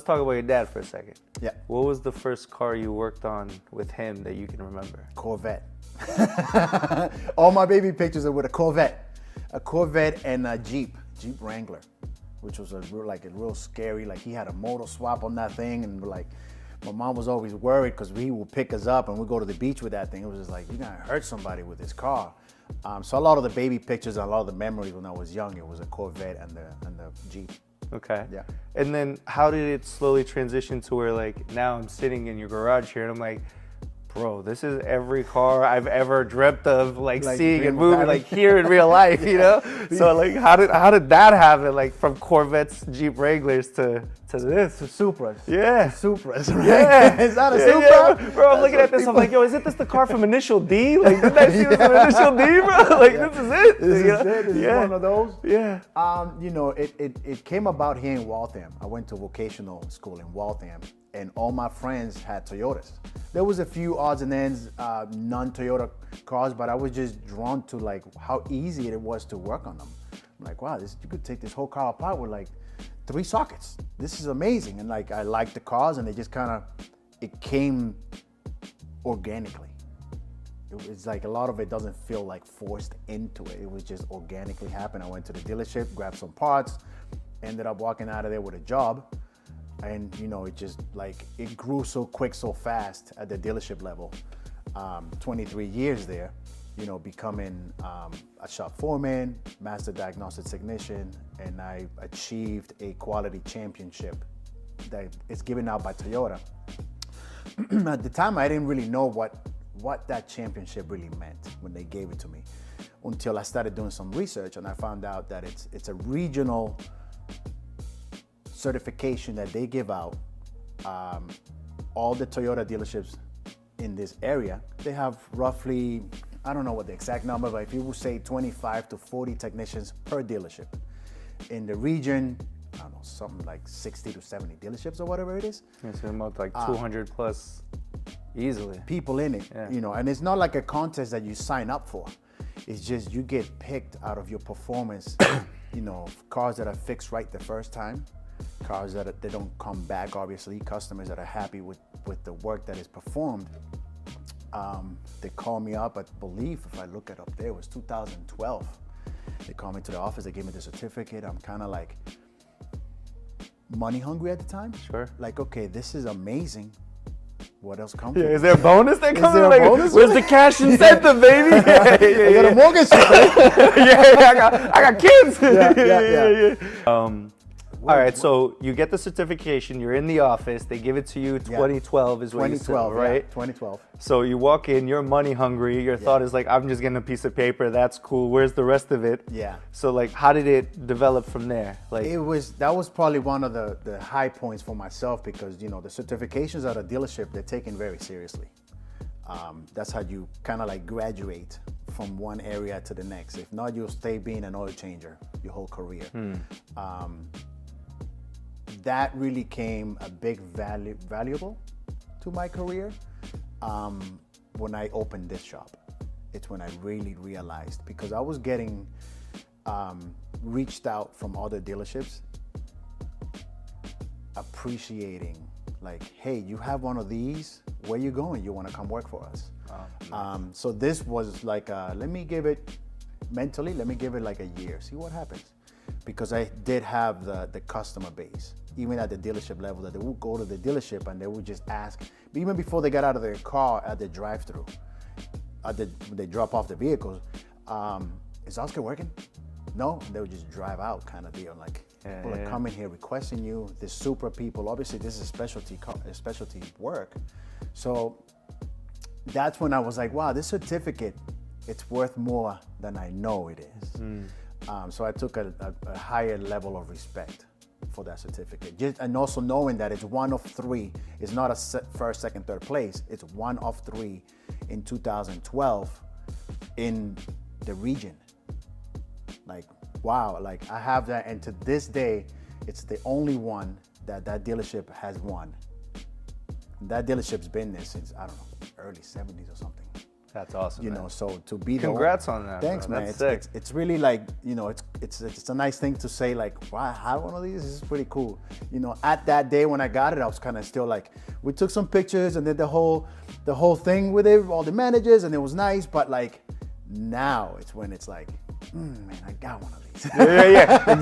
talk about your dad for a second. Yeah. What was the first car you worked on with him that you can remember? Corvette. All my baby pictures are with a Corvette and a Jeep Wrangler, which was a real scary. Like he had a motor swap on that thing, and like my mom was always worried because he would pick us up and we'd go to the beach with that thing. It was just like, you're gonna hurt somebody with this car. So a lot of the baby pictures and a lot of the memories when I was young, it was a Corvette and the Jeep. Okay. Yeah. And then how did it slowly transition to where like now I'm sitting in your garage here and I'm like, bro, this is every car I've ever dreamt of, like seeing and moving, like here in real life, you know? So like, how did that happen? Like from Corvettes, Jeep Wranglers to this? To Supras. Yeah. Supras, right? Yeah. Is that a Yeah, Supra? yeah. Bro, I'm looking at this, I'm like, yo, isn't this the car from Initial D? Like, didn't I see this from Initial D, bro? Like, this is it. This you is know? it. This is one of those. Yeah. You know, it came about here in Waltham. I went to vocational school in Waltham, and all my friends had Toyotas. There was a few odds and ends, non-Toyota cars, but I was just drawn to like how easy it was to work on them. I'm like, wow, you could take this whole car apart with like 3 sockets. This is amazing. And like, I liked the cars, and it came organically. It's like a lot of it doesn't feel like forced into it. It was just organically happen. I went to the dealership, grabbed some parts, ended up walking out of there with a job. And you know, it grew so quick, so fast at the dealership level. 23 years there, you know, becoming a shop foreman, master diagnostic technician, and I achieved a quality championship that is given out by Toyota. At the time, I didn't really know what that championship really meant when they gave it to me, until I started doing some research and I found out that it's a regional certification that they give out. All the Toyota dealerships in this area, they have roughly, I don't know what the exact number, but if you will say 25 to 40 technicians per dealership. In the region, I don't know, something like 60 to 70 dealerships or whatever it is. It's about like 200 plus easily. People in it, Yeah. you know, and it's not like a contest that you sign up for. It's just you get picked out of your performance, you know, cars that are fixed right the first time, cars that they don't come back, obviously, customers that are happy with the work that is performed. They call me up, I believe, if I look it up there, it was 2012. They call me to the office, they gave me the certificate. I'm kind of like money hungry at the time. Sure. Like, okay, this is amazing. What else comes? Yeah, is there a bonus that comes? there a Like, bonus? where's the cash incentive, baby? I got a mortgage. I got kids. Yeah. All right, so you get the certification, you're in the office, they give it to you, 2012 is what you said, 2012, right? Yeah, 2012. So you walk in, you're money hungry, your thought is like, I'm just getting a piece of paper, that's cool, where's the rest of it? Yeah. So like, how did it develop from there? Like, That was probably one of the high points for myself, because, you know, the certifications at a dealership, they're taken very seriously. That's how you kind of like graduate from one area to the next. If not, you'll stay being an oil changer your whole career. That really came a big valuable to my career when I opened this shop. It's when I really realized, because I was getting reached out from other dealerships appreciating, like, hey, you have one of these, where you going? You want to come work for us? nice. So this was like, let me give it like a year, see what happens. Because I did have the customer base, even at the dealership level, that they would go to the dealership and they would just ask, even before they got out of their car at the drive-thru, they drop off the vehicles, is Oscar working? No, and they would just drive out, kind of deal. Like, people are coming here requesting you. The Supra people, obviously this is specialty work. So that's when I was like, wow, this certificate, it's worth more than I know it is. So I took a higher level of respect for that certificate. And also knowing that it's one of 3, it's not a first, second, third place, it's one of 3 in 2012 in the region. Like, wow, like I have that, and to this day, it's the only one that dealership has won. That dealership's been there since, I don't know, early 70s or something. That's awesome. You man. know, so to be Congrats on that. Thanks, bro. man. That's It's, sick. it's really like, you know, it's a nice thing to say, like, wow, I have one of these. This is pretty cool. You know, at that day when I got it, I was kind of still like, we took some pictures and did the whole thing with it, all the managers, and it was nice. But like now, it's when it's like, man, I got one of these. Yeah.